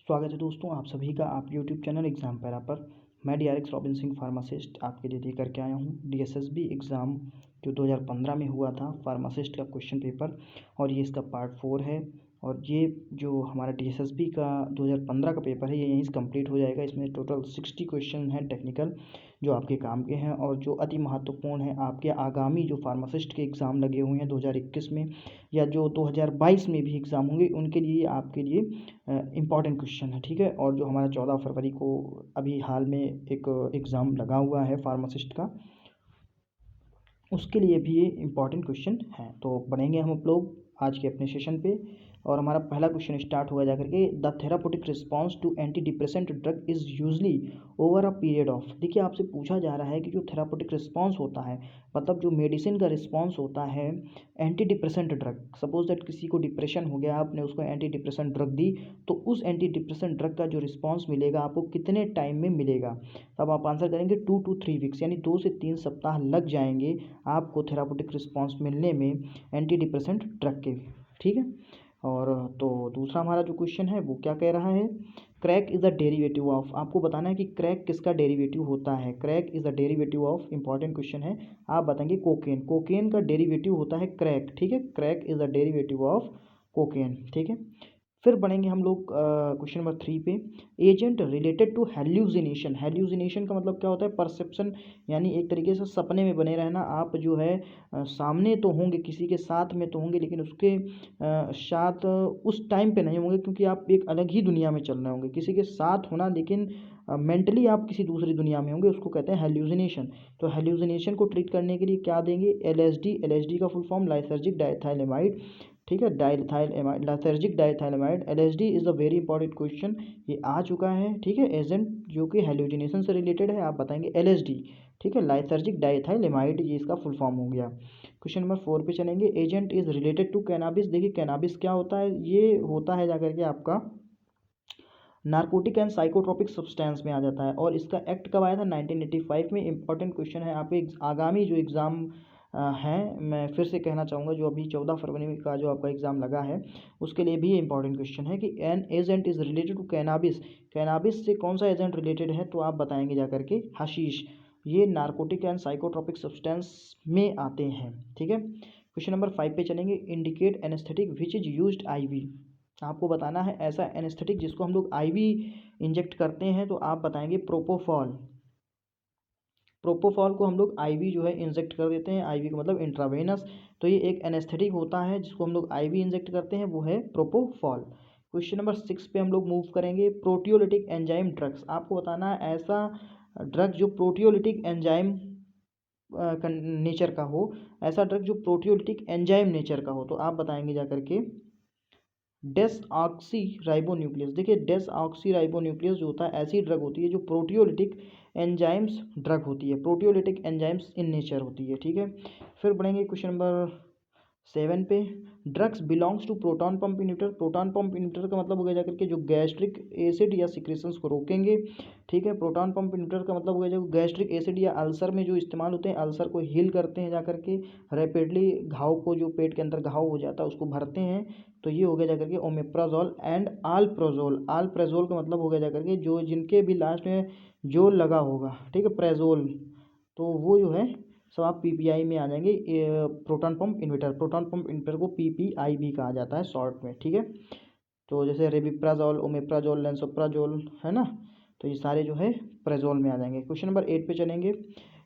स्वागत है दोस्तों आप सभी का आप यूट्यूब चैनल एग्ज़ाम पैरा पर। मैं डीआरएक्स रॉबिन सिंह फार्मासिस्ट आपके लिए लेकर के आया हूँ डीएसएसबी एग्ज़ाम जो 2015 में हुआ था फार्मासिस्ट का क्वेश्चन पेपर, और ये इसका पार्ट 4 है। और ये जो हमारा डीएसएसबी का 2015 का पेपर है ये यहीं से कंप्लीट हो जाएगा। इसमें टोटल 60 क्वेश्चन हैं टेक्निकल जो आपके काम के हैं और जो अति महत्वपूर्ण है आपके आगामी जो फार्मासिस्ट के एग्ज़ाम लगे हुए हैं 2021 में या जो 2022 में भी एग्ज़ाम होंगे उनके लिए आपके लिए इम्पॉर्टेंट क्वेश्चन है, ठीक है। और जो हमारा 14 फरवरी को अभी हाल में एक एग्ज़ाम लगा हुआ है फार्मासिस्ट का, उसके लिए भी ये इम्पॉर्टेंट क्वेश्चन है। तो पढ़ेंगे हम लोग आज के अपने सेशन पे। और हमारा पहला क्वेश्चन स्टार्ट होगा जाकर के, the therapeutic response to anti depressant drug is usually over a period of. देखिए आपसे पूछा जा रहा है कि जो थेरापुटिक रिस्पांस होता है मतलब जो मेडिसिन का रिस्पांस होता है anti depressant drug, suppose that किसी को डिप्रेशन हो गया, आपने उसको एंटी डिप्रेसेंट ड्रग दी, तो उस एंटी डिप्रेसेंट ड्रग का जो रिस्पांस मिलेगा आपको कितने टाइम में मिलेगा। तब आप आंसर करेंगे 2 to 3 वीक्स, यानी 2 से 3 सप्ताह लग जाएंगे आपको थेरापुटिक रिस्पांस मिलने में एंटी डिप्रेसेंट ड्रग के, ठीक है। और तो दूसरा हमारा जो क्वेश्चन है वो क्या कह रहा है, crack is the derivative of. आपको बताना है कि क्रैक किसका डेरिवेटिव होता है। Crack is the derivative of, important question है। आप बताएंगे कोकेन, कोकेन का डेरिवेटिव होता है क्रैक, ठीक है। Crack is the derivative of cocaine, ठीक है। फिर बढ़ेंगे हम लोग क्वेश्चन नंबर 3 पे, agent related to hallucination. Hallucination का मतलब क्या होता है, परसेप्शन, यानी एक तरीके से सपने में बने रहना। आप जो है सामने तो होंगे, किसी के साथ में तो होंगे, लेकिन उसके साथ उस टाइम पे नहीं होंगे क्योंकि आप एक अलग ही दुनिया में चल रहे होंगे। किसी के साथ होना लेकिन मेंटली आप किसी दूसरी दुनिया में होंगे, उसको कहते हैं हेल्यूसिनेशन। तो हेल्यूसिनेशन को ट्रीट करने के लिए क्या देंगे, एलएसडी। एलएसडी का फुल फॉर्म लाइसर्जिक डाइथाइलेमाइड, ठीक है। Diethylamide, lysergic diethylamide, LSD is a very important question, ये आ चुका है, ठीक है। एजेंट जो कि हेल्यूसिनेशन से रिलेटेड है, आप बताएंगे एलएसडी, ठीक है। लाइसर्जिक डाइथाइलेमाइड ये इसका फुल फॉर्म हो गया। क्वेश्चन नंबर 4 पे चलेंगे, agent is related to cannabis. देखिए कैनाबिस क्या होता है, ये होता है जाकर के आपका नार्कोटिक एंड साइकोट्रोपिक सब्सटेंस में आ जाता है। और इसका एक्ट कब आया था, 1985 में। इंपॉर्टेंट क्वेश्चन है आपके आगामी जो एग्ज़ाम हैं, मैं फिर से कहना चाहूँगा जो अभी 14 फरवरी का जो आपका एग्ज़ाम लगा है उसके लिए भी इंपॉर्टेंट क्वेश्चन है कि an agent is related to cannabis. Cannabis से कौन सा एजेंट रिलेटेड है, तो आप बताएंगे जाकर के हशीश। ये नार्कोटिक एंड साइकोट्रोपिक सब्सटेंस में आते हैं, ठीक है। क्वेश्चन नंबर 5 पे चलेंगे, indicate anaesthetic which is used IV. आपको बताना है ऐसा एनेस्थेटिक जिसको हम लोग आईवी इंजेक्ट करते हैं, तो आप बताएंगे प्रोपोफॉल। प्रोपोफॉल को हम लोग आईवी जो है इंजेक्ट कर देते हैं, आईवी का मतलब इंट्रावेनस। तो ये एक एनेस्थेटिक होता है जिसको हम लोग आईवी इंजेक्ट करते हैं, वो है प्रोपोफॉल। क्वेश्चन नंबर 6 पे हम लोग मूव करेंगे, प्रोटियोलिटिक एंजाइम ड्रग्स। आपको बताना है ऐसा ड्रग जो प्रोटियोलिटिक एंजाइम नेचर का हो, ऐसा ड्रग जो प्रोटियोलिटिक एंजाइम नेचर का हो, तो आप बताएंगे जाकर के डेसऑक्सी राइबोन्यूक्लियस। देखिए डेसऑक्सी राइबोन्यूक्लियस जो होता है ऐसी ड्रग होती है जो प्रोटियोलिटिक एंजाइम्स ड्रग होती है, प्रोटियोलिटिक एंजाइम्स इन नेचर होती है, ठीक है। फिर बढ़ेंगे क्वेश्चन नंबर 7 पे, drugs belongs to proton pump inhibitor. Proton pump inhibitor का मतलब हो गया जाकर के जो गैस्ट्रिक एसिड या सिक्रेशंस को रोकेंगे, ठीक है। प्रोटॉन पंप इन्हिबिटर का मतलब हो गया जो गैस्ट्रिक एसिड या अल्सर में जो इस्तेमाल होते हैं, अल्सर को हील करते हैं जाकर के, रैपिडली घाव को, जो पेट के अंदर घाव हो जाता है उसको भरते हैं। तो ये हो गया जाकर के ओमेप्राजोल एंड आलप्राजोल। आलप्राजोल का मतलब हो गया जाकर के जो जिनके भी लास्ट में जो लगा होगा, ठीक है, प्रेजोल, तो वो जो है सब आप पीपीआई में आ जाएंगे। Proton pump inhibitor, proton pump inhibitor को पीपीआई भी कहा जाता है शॉर्ट में, ठीक है। तो जैसे रेबिप्राजोल, ओमेप्राजोल, लेंसोप्राजोल है ना, तो ये सारे जो है प्रेजोल में आ जाएंगे। क्वेश्चन नंबर 8 पे चलेंगे,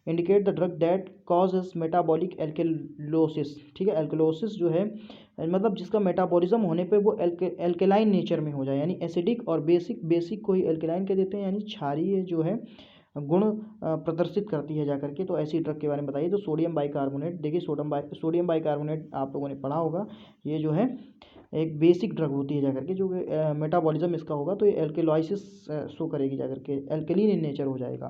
indicate the drug that causes metabolic alkalosis, ठीक है। एल्केलोसिस जो है मतलब जिसका मेटाबॉलिज्म होने पे वो एल्केलाइन नेचर में हो जाए, यानी एसिडिक और बेसिक, बेसिक को ही एल्केलाइन कह देते हैं, यानी क्षारीय जो है गुण प्रदर्शित करती है जाकर के। तो ऐसी ड्रग के बारे में बताइए। तो सोडियम बाइकार्बोनेट, देखिए सोडियम बाइकार्बोनेट आप लोगों ने पढ़ा होगा, ये जो है एक बेसिक ड्रग होती है जाकर के, जो मेटाबॉलिज्म इसका होगा तो ये एल्केलॉइसिस शो करेगी जाकर के, एल्केलिन इन नेचर हो जाएगा।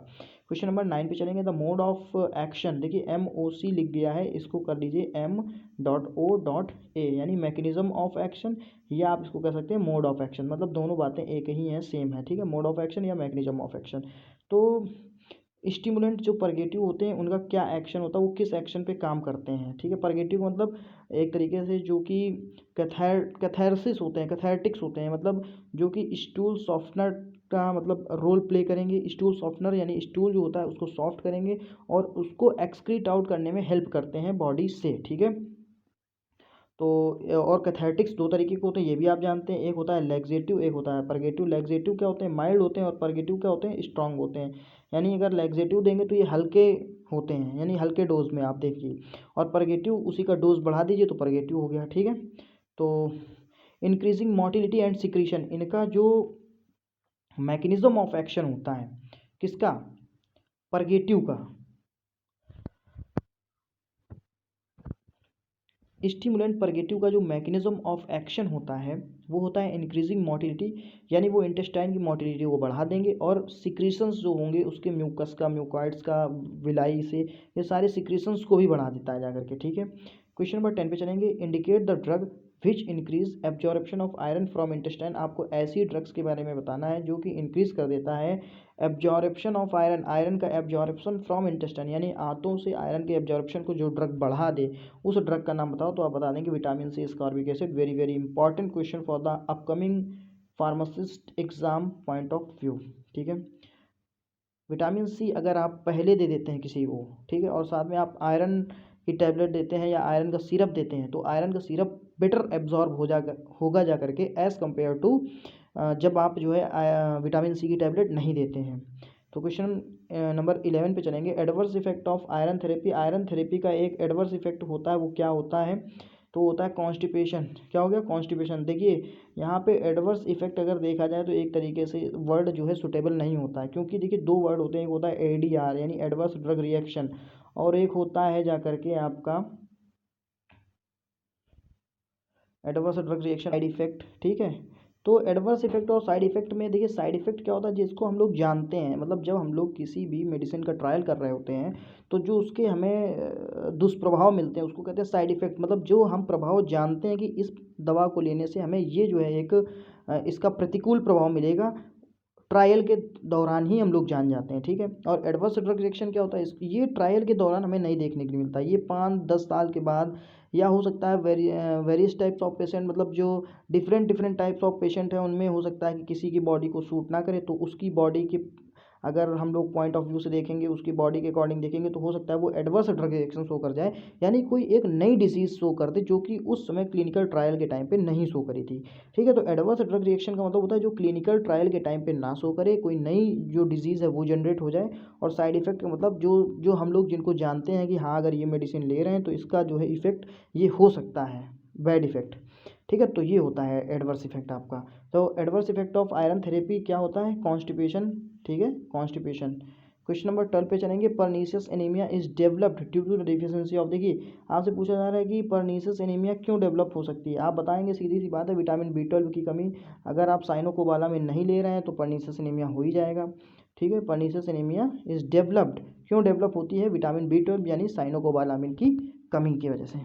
क्वेश्चन नंबर 9 पे चलेंगे, द मोड ऑफ एक्शन। देखिए MOC लिख गया है, इसको कर लीजिए M.O.A, यानी मैकेनिज्म ऑफ एक्शन, या आप इसको कह सकते हैं मोड ऑफ एक्शन, मतलब दोनों बातें एक ही हैं, सेम है, ठीक है। मोड ऑफ एक्शन या मैकेनिज्म ऑफ एक्शन। तो स्टिमुलेंट जो परगेटिव होते हैं उनका क्या एक्शन होता है, वो किस एक्शन पे काम करते हैं, ठीक है। परगेटिव मतलब एक तरीके से जो कि कैथारसिस होते हैं, कैथारटिक्स होते हैं, मतलब जो कि स्टूल सॉफ्टनर का मतलब रोल प्ले करेंगे। स्टूल सॉफ्टनर यानी स्टूल जो होता है उसको सॉफ्ट करेंगे और उसको एक्सक्रीट आउट करने में हेल्प करते हैं बॉडी से, ठीक है। तो और कैथारटिक्स दो तरीके के होते हैं, ये भी आप जानते हैं, एक होता है लैक्सेटिव, एक होता है परगेटिव। लैक्सेटिव क्या होते हैं, माइल्ड होते हैं, और परगेटिव क्या होते हैं, स्ट्रांग होते हैं। यानी अगर लैक्सेटिव देंगे तो ये हल्के होते हैं, यानी हल्के डोज में आप देखिए, और परगेटिव उसी का डोज बढ़ा दीजिए तो परगेटिव हो गया, ठीक है। तो इंक्रीजिंग मोटिलिटी एंड सिक्रीशन, इनका जो मैकेनिज्म ऑफ एक्शन होता है किसका, परगेटिव का। स्टिमुलेंट परगेटिव का जो मैकेनिज्म ऑफ एक्शन होता है वो होता है इंक्रीजिंग मोटिलिटी, यानी वो इंटेस्टाइन की मोटिलिटी को बढ़ा देंगे, और सिक्रीशंस जो होंगे उसके म्यूकस का, म्यूकॉइड्स का, विलाई से, ये सारे सिक्रीशंस को भी बढ़ा देता है जाकर के, ठीक है। क्वेश्चन नंबर 10 पे चलेंगे। Indicate the drug which increase absorption of iron from intestine, आपको ऐसी ड्रग्स के बारे में बताना है जो कि इंक्रीज कर देता है एब्जॉर्प्शन ऑफ आयरन, आयरन का एब्जॉर्प्शन फ्रॉम इंटेस्टाइन, यानी आंतों से आयरन के एब्जॉर्प्शन को जो ड्रग बढ़ा दे उस ड्रग का नाम बताओ। तो आप बता देंगे vitamin C, ascorbic acid. Very very important question for the upcoming pharmacist exam point of view, ठीक है। विटामिन सी अगर आप पहले दे देते हैं किसी को, ठीक है, और साथ में आप आयरन की टैबलेट देते हैं या आयरन का सिरप देते हैं, तो आयरन का सिरप बेटर एब्जॉर्ब होगा जा करके एज़ कम्पेयर टू जब आप जो है विटामिन सी की टैबलेट नहीं देते हैं। तो क्वेश्चन नंबर 11 पे चलेंगे। Adverse effect of iron therapy, iron therapy का एक एडवर्स इफेक्ट होता है, वो क्या होता है, तो होता है कॉन्स्टिपेशन। क्या हो गया, कॉन्स्टिपेशन। देखिए यहाँ पे एडवर्स इफेक्ट अगर देखा जाए तो एक तरीके से वर्ड जो है सुटेबल नहीं होता है, क्योंकि देखिए दो वर्ड होते हैं, एक होता है एडीआर यानी एडवर्स ड्रग रिएक्शन, और एक होता है जा करके आपका adverse drug reaction side effect, ठीक है। तो एडवर्स इफेक्ट और साइड इफेक्ट में देखिए साइड इफेक्ट क्या होता है, जिसको हम लोग जानते हैं, मतलब जब हम लोग किसी भी मेडिसिन का ट्रायल कर रहे होते हैं तो जो उसके हमें दुष्प्रभाव मिलते हैं उसको कहते हैं साइड इफेक्ट। मतलब जो हम प्रभाव जानते हैं कि इस दवा को लेने से हमें ये जो है एक इसका प्रतिकूल प्रभाव मिलेगा, ट्रायल के दौरान ही हम लोग जान जाते हैं, ठीक है। और एडवर्स ड्रग रिएक्शन क्या होता है, ये ट्रायल के दौरान हमें नहीं देखने के लिए मिलता है, ये 5-10 साल के बाद, या हो सकता है वेरियस टाइप्स ऑफ पेशेंट, मतलब जो different different types of patient हैं उनमें हो सकता है कि किसी की बॉडी को सूट ना करे, तो उसकी बॉडी की अगर हम लोग पॉइंट ऑफ व्यू से देखेंगे, उसकी बॉडी के अकॉर्डिंग देखेंगे, तो हो सकता है वो एडवर्स ड्रग रिएक्शन शो कर जाए, यानी कोई एक नई डिजीज़ शो कर दे जो कि उस समय क्लिनिकल ट्रायल के टाइम पे नहीं शो करी थी, ठीक है। तो एडवर्स ड्रग रिएक्शन का मतलब होता है जो क्लिनिकल ट्रायल के टाइम पे ना शो करे, कोई नई जो डिजीज़ है वो जनरेट हो जाए। और साइड इफेक्ट का मतलब जो जो हम लोग जिनको जानते हैं कि हाँ अगर ये मेडिसिन ले रहे हैं तो इसका जो है इफेक्ट ये हो सकता है, बैड इफेक्ट, ठीक है। तो ये होता है एडवर्स इफेक्ट आपका। तो adverse effect of iron therapy क्या होता है, कॉन्स्टिपेशन, ठीक है, कॉन्स्टिपेशन। क्वेश्चन नंबर 12 पे चलेंगे। Pernicious anaemia is developed due to the deficiency of, देखिए आपसे पूछा जा रहा है कि परनीशियस एनीमिया क्यों डेवलप हो सकती है, आप बताएंगे सीधी सी बात है विटामिन B12 की कमी। अगर आप साइनोकोबालामिन नहीं ले रहे हैं तो परनीशियस एनीमिया हो ही जाएगा, ठीक है। परनीशियस एनीमिया इज डेवलप्ड, क्यों डेवलप होती है, विटामिन B12 यानी साइनोकोबालामिन की कमी की वजह से।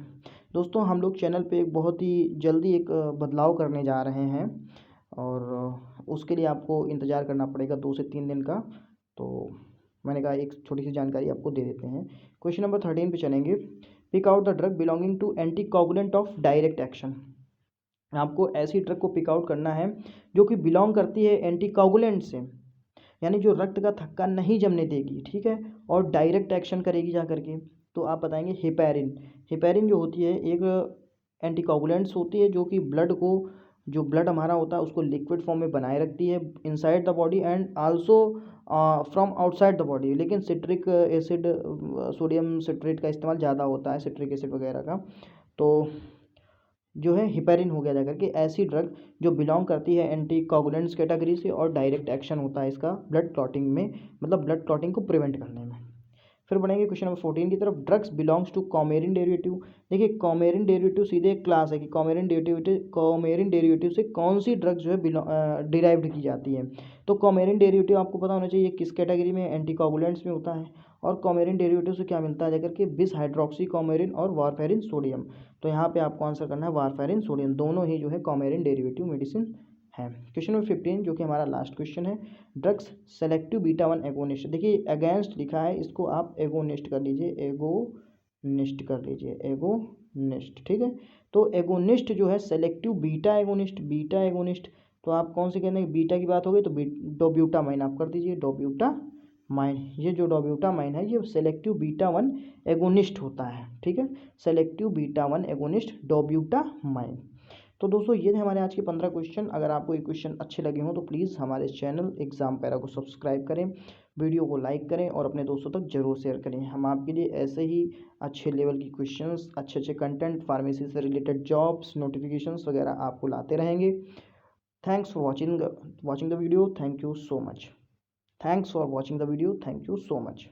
दोस्तों हम लोग चैनल पे एक बहुत ही जल्दी एक बदलाव करने जा रहे हैं, और उसके लिए आपको इंतज़ार करना पड़ेगा 2 से 3 दिन का। तो मैंने कहा एक छोटी सी जानकारी आपको दे देते हैं। क्वेश्चन नंबर 13 पे चलेंगे। Pick out the drug belonging to anticoagulant of direct action, आपको ऐसी ड्रग को पिक आउट करना है जो कि बिलोंग करती है एंटी कोगुलेंट से, यानी जो रक्त का थक्का नहीं जमने देगी, ठीक है, और डायरेक्ट एक्शन करेगी जा करके। तो आप बताएंगे हेपेरिन। हेपेरिन जो होती है एक एंटीकोगुलेंट्स होती है जो कि ब्लड को, जो ब्लड हमारा होता है उसको लिक्विड फॉर्म में बनाए रखती है inside the body and also from outside the body. लेकिन सिट्रिक एसिड, सोडियम सिट्रेट का इस्तेमाल ज़्यादा होता है, सिट्रिक एसिड वगैरह का। तो जो है हिपेरिन हो गया जाकर के ऐसी ड्रग जो बिलोंग करती है एंटी कोगुलेंट्स कैटेगरी से, और डायरेक्ट एक्शन होता है इसका ब्लड क्लॉटिंग में, मतलब ब्लड क्लॉटिंग को प्रिवेंट करने में। फिर बढ़ेंगे क्वेश्चन नंबर 14 की तरफ। Drugs belongs to coumarin derivative, देखिए कॉमेरिन डेरिवेटिव सीधे एक क्लास है कि कॉमेरिन डेरिवेटिव से कौन सी ड्रग जो है डिराइव्ड की जाती है। तो कॉमेरिन डेरिवेटिव आपको पता होना चाहिए किस कैटेगरी में, एंटीकोगुलेंट्स में होता है। और कॉमेरिन डेरिवेटिव से क्या मिलता है जाकर के, बिस हाइड्रोक्सी कॉमेरिन और वारफेरिन सोडियम। तो यहाँ पे आपको आंसर करना है वारफेरिन सोडियम, दोनों ही जो है कॉमेरिन डेरिवेटिव मेडिसिन है। क्वेश्चन नंबर 15 जो कि हमारा लास्ट क्वेश्चन है, ड्रग्स सेलेक्टिव बीटा 1 एगोनिस्ट। देखिए अगेंस्ट लिखा है, इसको आप एगोनिस्ट कर लीजिए, एगोनिस्ट कर लीजिए, एगोनिस्ट, ठीक है। तो एगोनिस्ट जो है सेलेक्टिव बीटा एगोनिस्ट, तो आप कौन से कहते हैं, बीटा की बात हो गई तो डोब्यूटामाइन आप कर दीजिए, डोब्यूटामाइन। ये जो डोब्यूटामाइन है ये सेलेक्टिव बीटा 1 एगोनिस्ट होता है, ठीक है, सेलेक्टिव बीटा 1 एगोनिस्ट डोब्यूटामाइन। तो दोस्तों ये थे हमारे आज के 15 क्वेश्चन। अगर आपको ये क्वेश्चन अच्छे लगे हों तो प्लीज़ हमारे चैनल एग्जाम पैरा को सब्सक्राइब करें, वीडियो को लाइक करें और अपने दोस्तों तक जरूर शेयर करें। हम आपके लिए ऐसे ही अच्छे लेवल की क्वेश्चंस, अच्छे कंटेंट, फार्मेसी से रिलेटेड जॉब्स, नोटिफिकेशंस वगैरह आपको लाते रहेंगे। Thanks for watching the video, thank you so much. Thanks for watching the video, thank you so much.